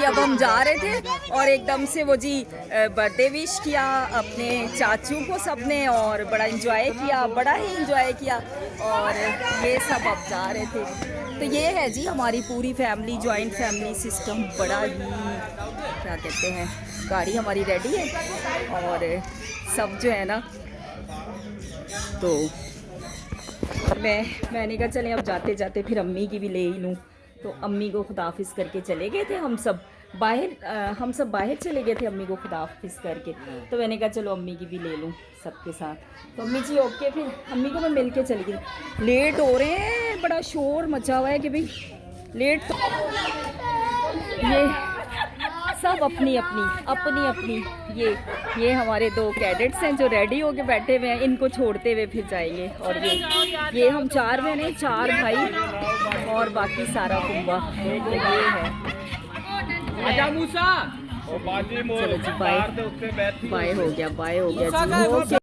अब हम जा रहे थे और एकदम से वो जी बर्थडे विश किया अपने चाचू को सबने और बड़ा इंजॉय किया, बड़ा ही इंजॉय किया। और ये सब अब जा रहे थे। तो ये है जी हमारी पूरी फैमिली, जॉइंट फैमिली सिस्टम, बड़ा ही क्या कहते हैं। गाड़ी हमारी रेडी है और सब जो है ना, तो मैंने कहा चलें अब जाते जाते फिर अम्मी की भी ले ही लूँ। तो अम्मी को खुदाफिज करके चले गए थे हम सब बाहर चले गए थे अम्मी को खुदाफिज करके। तो मैंने कहा चलो अम्मी की भी ले लूँ सबके साथ। तो अम्मी जी ओके, फिर अम्मी को मैं मिल के चली गई। लेट हो रहे हैं, बड़ा शोर मचा हुआ है कि भाई लेट। तो ये सब अपनी अपनी ये हमारे दो कैडेट्स हैं जो रेडी होके बैठे हुए हैं। इनको छोड़ते हुए फिर जाएंगे। और ये हम 4 बहनें, 4 भाई और बाकी सारा कुंबा। तो ये है। चलो जी बाय हो गया जी।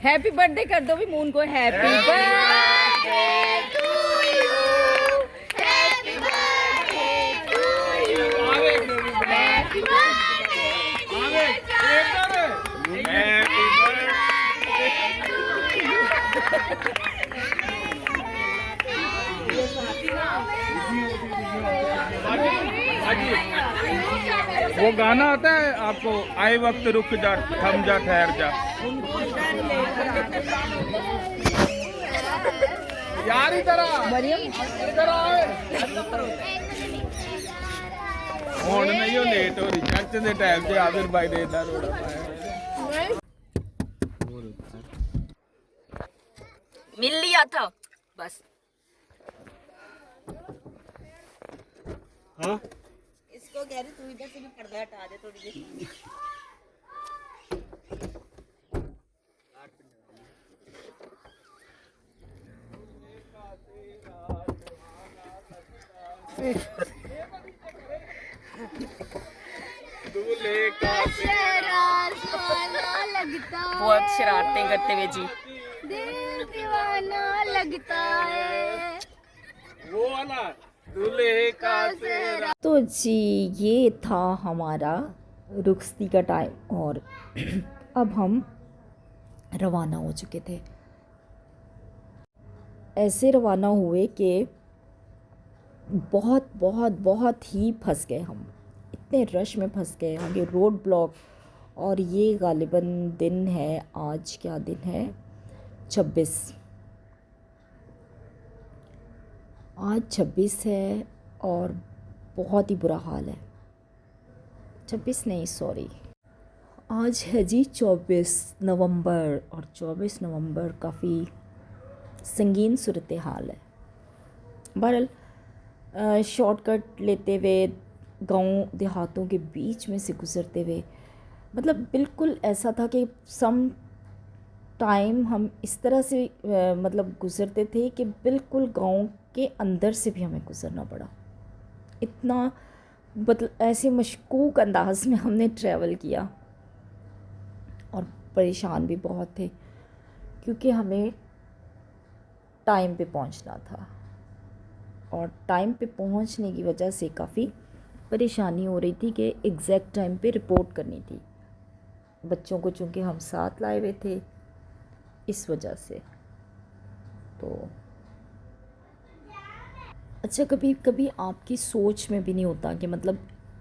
हैप्पी बर्थडे कर दो भी मून को। Happy birthday to you, happy birthday to you, happy वो गाना आता है आपको, आए वक्त रुक जा, थम जा, ठहर जा। यार इधर ਹੁਣ ਨਹੀਂ ਉਹ ਲੇਟ ਹੋ ਰਹੀ ਚਰਚ ਦੇ ਟਾਈਮ ਤੇ ਆਦਰ ਬਾਈ ਦੇ ਦਾ ਰੋੜਾ ਪਾਇਆ। मिल लिया था बस। हाँ इसको कह रही तू इधर से भी पर्दा हटा दे थोड़ी देर। बहुत शरारतें करते हुए जी। दिल दीवाना लगता है वो वाला दूल्हे का सेहरा। तो जी ये था हमारा रुखसती का टाइम और अब हम रवाना हो चुके थे। ऐसे रवाना हुए कि बहुत बहुत बहुत ही फंस गए हम, इतने रश में फंस गए। आगे रोड ब्लॉक। और ये गालिबन दिन है, आज क्या दिन है, 26। आज 26 है और बहुत ही बुरा हाल है। 26 नहीं सॉरी, आज है जी 24 नवंबर। और 24 नवंबर काफ़ी संगीन सूरत हाल है। बहरहाल शॉर्टकट लेते हुए गाँव देहातों के बीच में से गुज़रते हुए, मतलब बिल्कुल ऐसा था कि सम टाइम हम इस तरह से मतलब गुज़रते थे कि बिल्कुल गांव के अंदर से भी हमें गुज़रना पड़ा। इतना मतलब ऐसे मशकूक अंदाज में हमने ट्रैवल किया और परेशान भी बहुत थे क्योंकि हमें टाइम पे पहुंचना था और टाइम पे पहुंचने की वजह से काफ़ी परेशानी हो रही थी कि एग्जैक्ट टाइम पे रिपोर्ट करनी थी। बच्चों को चूँकि हम साथ लाए हुए थे इस वजह से। तो अच्छा, कभी कभी आपकी सोच में भी नहीं होता कि मतलब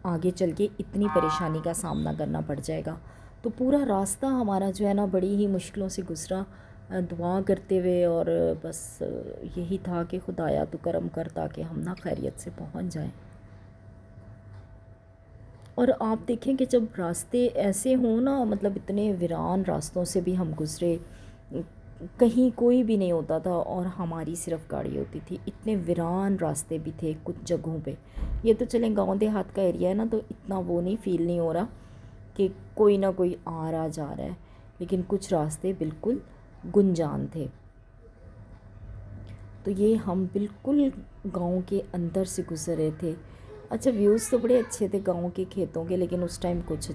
आगे चल के इतनी परेशानी का सामना करना पड़ जाएगा। तो पूरा रास्ता हमारा जो है ना बड़ी ही मुश्किलों से गुज़रा, दुआ करते हुए। और बस यही था कि खुदाया तो करम कर ताकि हम ना खैरियत से पहुंच जाएं। और आप देखें कि जब रास्ते ऐसे हों ना, मतलब इतने वीरान रास्तों से भी हम गुज़रे, कहीं कोई भी नहीं होता था और हमारी सिर्फ गाड़ी होती थी। इतने वीरान रास्ते भी थे कुछ जगहों पे। ये तो चलें गांव देहात का एरिया है ना, तो इतना वो नहीं फ़ील नहीं हो रहा कि कोई ना कोई आ रहा जा रहा है, लेकिन कुछ रास्ते बिल्कुल गुंजान थे। तो ये हम बिल्कुल गांव के अंदर से गुज़र रहे थे। अच्छा, व्यूज़ तो बड़े अच्छे थे गांव के खेतों के, लेकिन उस टाइम कुछ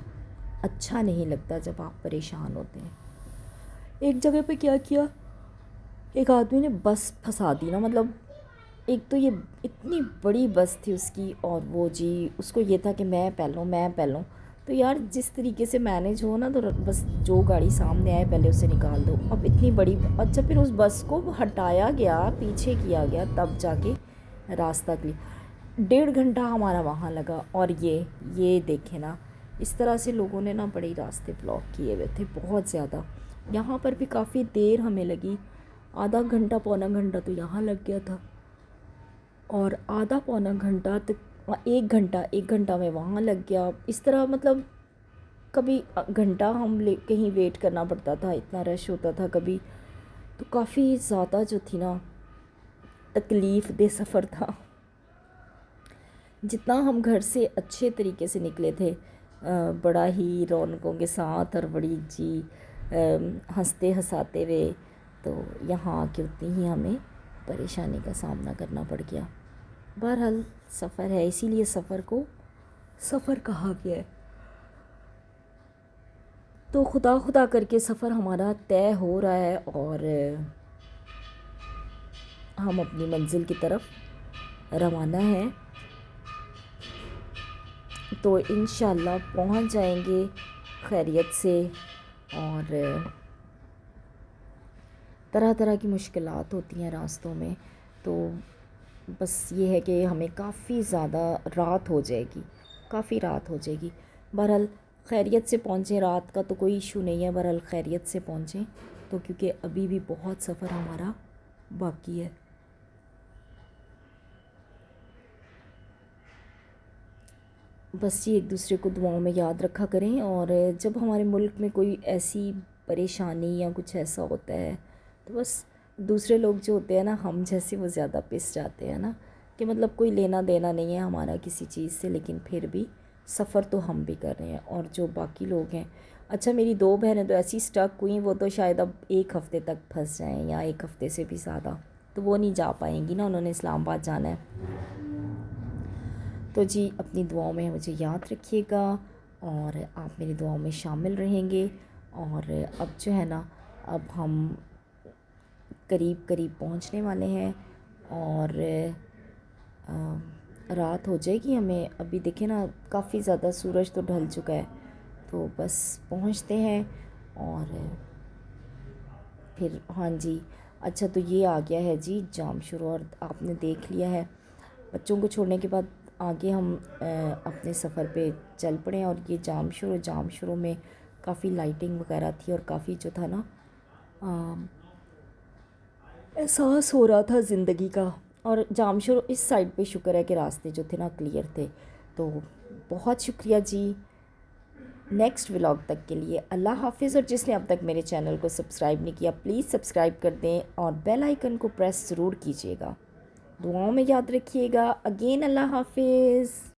अच्छा नहीं लगता जब आप परेशान होते हैं। एक जगह पे क्या किया, एक आदमी ने बस फंसा दी ना, मतलब एक तो ये इतनी बड़ी बस थी उसकी, और वो जी उसको ये था कि मैं पहलूँ मैं पहलूँ। तो यार जिस तरीके से मैनेज हो ना, तो बस जो गाड़ी सामने आए पहले उसे निकाल दो। अब इतनी बड़ी, अच्छा फिर उस बस को हटाया गया, पीछे किया गया, तब जाके रास्ता क्लियर। 1.5 घंटा हमारा वहाँ लगा। और ये देखे ना, इस तरह से लोगों ने ना बड़े ही रास्ते ब्लॉक किए हुए थे, बहुत ज़्यादा। यहाँ पर भी काफ़ी देर हमें लगी, आधा घंटा पौना घंटा तो यहाँ लग गया था, और आधा पौना घंटा तक 1 घंटा में वहाँ लग गया। इस तरह मतलब कभी घंटा हम ले कहीं वेट करना पड़ता था, इतना रश होता था कभी। तो काफ़ी ज़्यादा जो थी ना, तकलीफ़ दे सफ़र था। जितना हम घर से अच्छे तरीके से निकले थे, बड़ा ही रौनकों के साथ और बड़ी जी हंसते हंसाते हुए, तो यहाँ आके उतनी ही हमें परेशानी का सामना करना पड़ गया। बहरहाल सफ़र है, इसीलिए सफ़र को सफ़र कहा गया है। तो खुदा खुदा करके सफ़र हमारा तय हो रहा है, और हम अपनी मंजिल की तरफ रवाना हैं। तो इंशाल्लाह पहुंच जाएंगे खैरियत से। और तरह तरह की मुश्किलात होती हैं रास्तों में, तो बस ये है कि हमें काफ़ी ज़्यादा रात हो जाएगी, काफ़ी रात हो जाएगी। बहरहाल खैरियत से पहुँचें, रात का तो कोई इशू नहीं है, बहरहाल खैरियत से पहुँचें। तो क्योंकि अभी भी बहुत सफ़र हमारा बाकी है। बस ये एक दूसरे को दुआओं में याद रखा करें। और जब हमारे मुल्क में कोई ऐसी परेशानी या कुछ ऐसा होता है, तो बस दूसरे लोग जो होते हैं ना, हम जैसे, वो ज़्यादा पिस जाते हैं ना, कि मतलब कोई लेना देना नहीं है हमारा किसी चीज़ से, लेकिन फिर भी सफ़र तो हम भी कर रहे हैं। और जो बाकी लोग हैं, अच्छा मेरी 2 बहनें तो ऐसी स्टक हुई, वो तो शायद अब 1 हफ़्ते तक फंस जाएँ, या 1 हफ़्ते से भी ज़्यादा, तो वो नहीं जा पाएंगी ना, उन्होंने इस्लामाबाद जाना है। तो जी अपनी दुआओं में मुझे याद रखिएगा, और आप मेरी दुआओं में शामिल रहेंगे। और अब जो है ना, अब हम करीब करीब पहुंचने वाले हैं, और रात हो जाएगी हमें। अभी देखें ना, काफ़ी ज़्यादा सूरज तो ढल चुका है, तो बस पहुंचते हैं। और फिर हाँ जी, अच्छा तो ये आ गया है जी जाम शुरू, और आपने देख लिया है। बच्चों को छोड़ने के बाद आगे हम अपने सफ़र पे चल पड़े। और ये जाम शुरू में काफ़ी लाइटिंग वगैरह थी, और काफ़ी जो था ना, एहसास हो रहा था ज़िंदगी का। और जाम शुरू इस साइड पे शुक्र है कि रास्ते जो थे ना क्लियर थे। तो बहुत शुक्रिया जी। नेक्स्ट व्लॉग तक के लिए अल्लाह हाफिज़। और जिसने अब तक मेरे चैनल को सब्सक्राइब नहीं किया, प्लीज़ सब्सक्राइब कर दें, और बेल आइकन को प्रेस ज़रूर कीजिएगा। दुआओं में याद रखिएगा। अगेन अल्लाह हाफिज़।